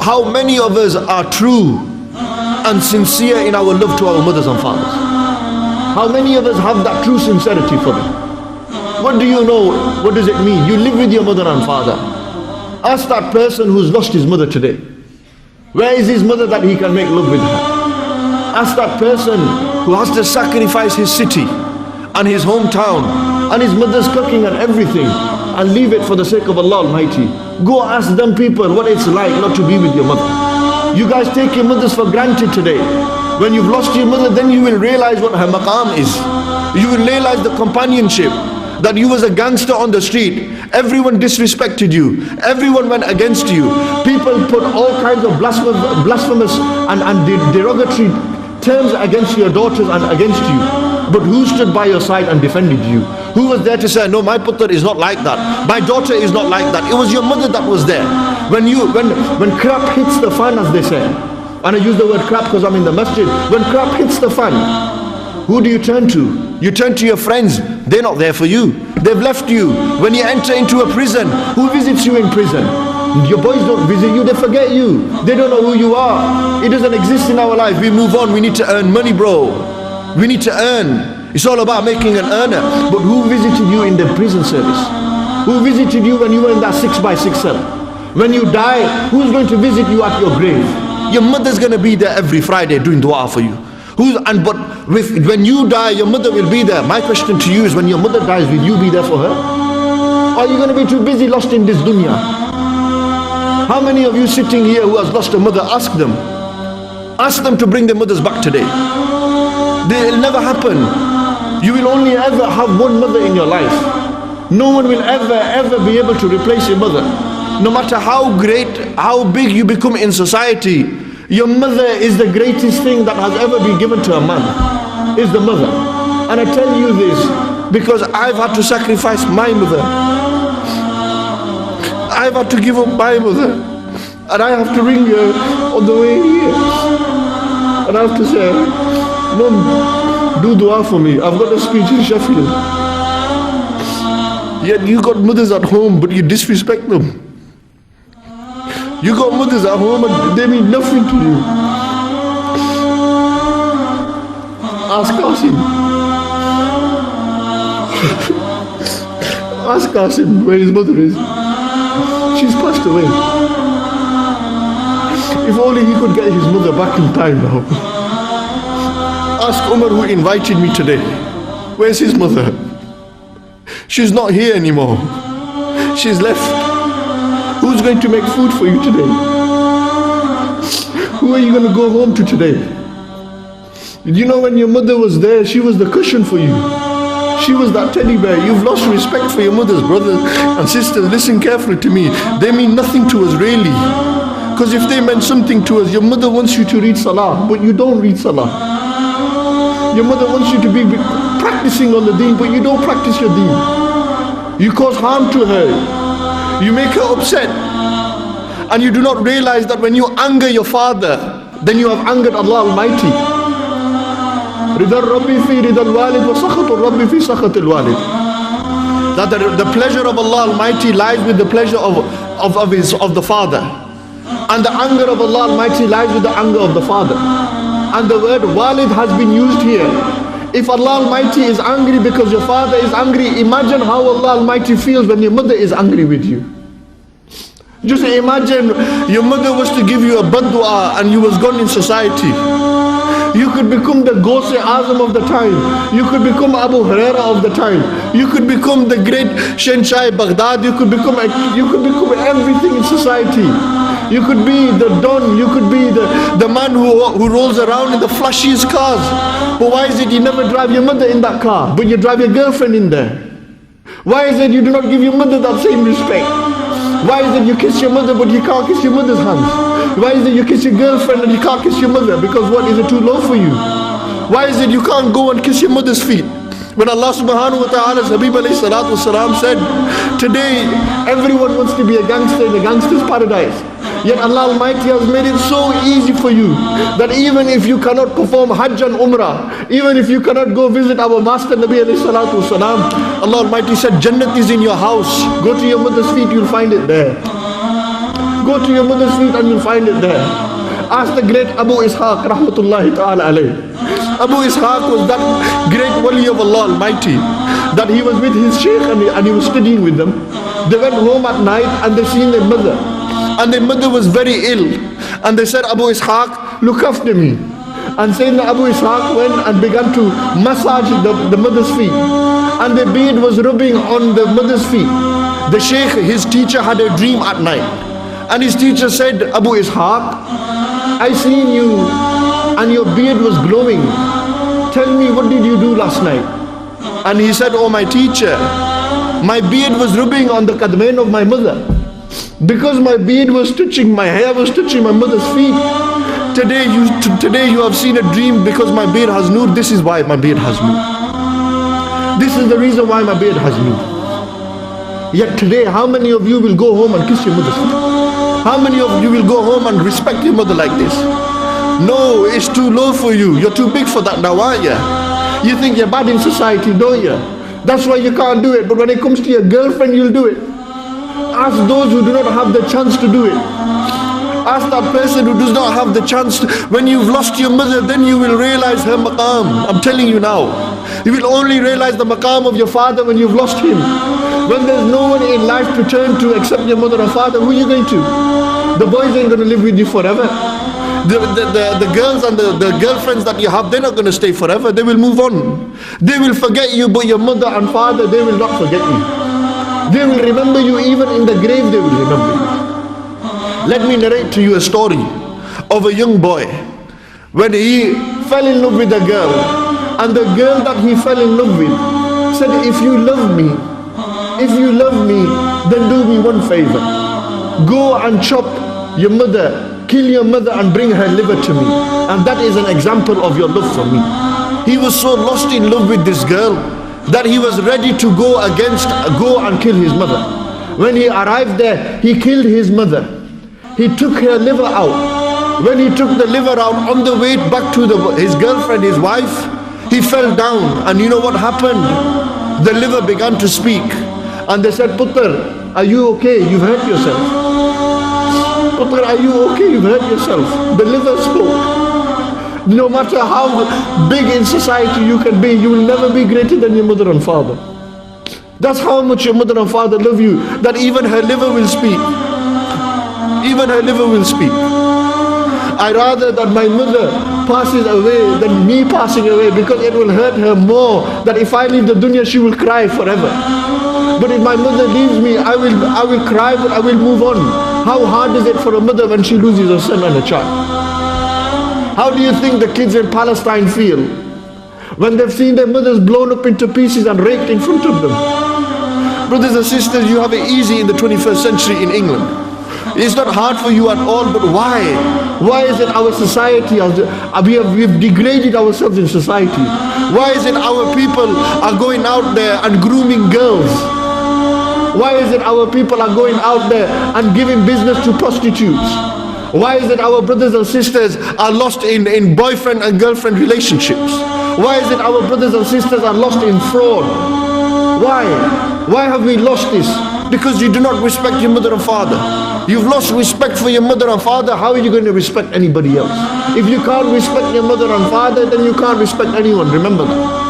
how many of us are true and sincere in our love to our mothers and fathers? How many of us have that true sincerity for them? What do you know? What does it mean? You live with your mother and father. Ask that person who's lost his mother today. Where is his mother that he can make love with her? Ask that person who has to sacrifice his city and his hometown and his mother's cooking and everything and leave it for the sake of Allah Almighty. Go ask them people what it's like not to be with your mother. You guys take your mothers for granted today. When you've lost your mother, then you will realize what her maqam is. You will realize the companionship, that you was a gangster on the street. Everyone disrespected you. Everyone went against you. People put all kinds of blasphemous and derogatory terms against your daughters and against you. But who stood by your side and defended you? Who was there to say, no, my putter is not like that. My daughter is not like that. It was your mother that was there. When crap hits the fan, as they say, and I use the word crap because I'm in the masjid. When crap hits the fan, who do you turn to? You turn to your friends. They're not there for you. They've left you. When you enter into a prison, who visits you in prison? Your boys don't visit you, they forget you. They don't know who you are. It doesn't exist in our life. We move on. We need to earn money, bro. We need to earn. It's all about making an earner. But who visited you in the prison service? Who visited you when you were in that 6x6 cell? When you die, who's going to visit you at your grave? Your mother's going to be there every Friday doing dua for you. When you die, your mother will be there. My question to you is, when your mother dies, will you be there for her? Or are you going to be too busy lost in this dunya? How many of you sitting here who has lost a mother, ask them. Ask them to bring their mothers back today. It'll never happen. You will only ever have one mother in your life. No one will ever be able to replace your mother. No matter how great, how big you become in society, your mother is the greatest thing that has ever been given to a man, is the mother. And I tell you this because I've had to sacrifice my mother. I've had to give up my mother. And I have to ring her on the way here. And I have to say, Mom, do dua for me. I've got a speech in Sheffield. Yet you got mothers at home, but you disrespect them. You got mothers at home and they mean nothing to you. Ask Qasim. Ask Qasim where his mother is. She's passed away. If only he could get his mother back in time now. Ask Umar who invited me today. Where's his mother? She's not here anymore. She's left. Who's going to make food for you today? Who are you going to go home to today? You know, when your mother was there, she was the cushion for you. She was that teddy bear. You've lost respect for your mothers, brothers and sisters. Listen carefully to me. They mean nothing to us really. Because if they meant something to us, your mother wants you to read salah, but you don't read salah. Your mother wants you to be practicing on the deen, but you don't practice your deen. You cause harm to her. You make her upset. And you do not realize that when you anger your father, then you have angered Allah Almighty. That the pleasure of Allah Almighty lies with the pleasure of the father. And the anger of Allah Almighty lies with the anger of the father. And the word walid has been used here. If Allah Almighty is angry because your father is angry, imagine how Allah Almighty feels when your mother is angry with you. Just imagine your mother was to give you a bad dua and you was gone in society. You could become the Ghost Azam of the time. You could become Abu Huraira of the time. You could become the great Shenshai Baghdad. You could become everything in society. You could be the Don. You could be the man who rolls around in the flashiest cars. But why is it you never drive your mother in that car, but you drive your girlfriend in there? Why is it you do not give your mother that same respect? Why is it you kiss your mother but you can't kiss your mother's hands? Why is it you kiss your girlfriend and you can't kiss your mother? Because what, is it too low for you? Why is it you can't go and kiss your mother's feet? When Allah subhanahu wa ta'ala's Habib alayhi salatu wasalam said, today everyone wants to be a gangster in a gangster's paradise. Yet Allah Almighty has made it so easy for you that even if you cannot perform Hajj and Umrah, even if you cannot go visit our Master Nabi alayhi salatu wasalam, Allah Almighty said, Jannat is in your house. Go to your mother's feet, you'll find it there. go to your mother's feet and you'll find it there. Ask the great Abu Ishaq rahmatullahi ta'ala alayh. Abu Ishaq was that great wali of Allah Almighty, that he was with his sheikh and he was studying with them. They went home at night and they seen their mother, and their mother was very ill, and they said, Abu Ishaq, look after me. And Sayyidina Abu Ishaq went and began to massage the mother's feet, and the beard was rubbing on the mother's feet. The sheikh, his teacher, had a dream at night, and his teacher said, Abu Ishaq, I seen you and your beard was glowing. Tell me, what did you do last night? And he said, oh my teacher, my beard was rubbing on the kadmain of my mother. Because my beard was touching, my hair was touching my mother's feet. Today you have seen a dream because my beard has nur. This is why my beard has nur. This is the reason why my beard has nur. Yet today, how many of you will go home and kiss your mother's feet? How many of you will go home and respect your mother like this? No, it's too low for you. You're too big for that now, aren't you? You think you're bad in society, don't you? That's why you can't do it. But when it comes to your girlfriend, you'll do it. Ask those who do not have the chance to do it. Ask that person who does not have the chance to. When you've lost your mother, then you will realize her maqam. I'm telling you now. You will only realize the maqam of your father when you've lost him. When there's no one in life to turn to except your mother or father, who are you going to? The boys ain't going to live with you forever. The girls and the girlfriends that you have, they're not going to stay forever. They will move on. They will forget you, but your mother and father, they will not forget you. They will remember you. Even in the grave, they will remember you. Let me narrate to you a story of a young boy when he fell in love with a girl, and the girl that he fell in love with said, if you love me, then do me one favor. Go and chop your mother, kill your mother and bring her liver to me. And that is an example of your love for me. He was so lost in love with this girl that he was ready to go and kill his mother. When he arrived there, he killed his mother. He took her liver out. When he took the liver out, on the way back to his girlfriend, his wife, he fell down. And you know what happened? The liver began to speak. And they said, Putter, are you okay? You've hurt yourself. Putter, are you okay? You've hurt yourself. The liver spoke. No matter how big in society you can be, you will never be greater than your mother and father. That's how much your mother and father love you, that even her liver will speak. Even her liver will speak. I rather that my mother passes away than me passing away, because it will hurt her more that if I leave the dunya, she will cry forever. But if my mother leaves me, I will cry, but I will move on. How hard is it for a mother when she loses a son and a child? How do you think the kids in Palestine feel when they've seen their mothers blown up into pieces and raped in front of them? Brothers and sisters, you have it easy in the 21st century in England. It's not hard for you at all, but why? Why is it our society, we've degraded ourselves in society? Why is it our people are going out there and grooming girls? Why is it our people are going out there and giving business to prostitutes? Why is it our brothers and sisters are lost in boyfriend and girlfriend relationships? Why is it our brothers and sisters are lost in fraud? Why? Why have we lost this? Because you do not respect your mother and father. You've lost respect for your mother and father. How are you going to respect anybody else? If you can't respect your mother and father, then you can't respect anyone. Remember that.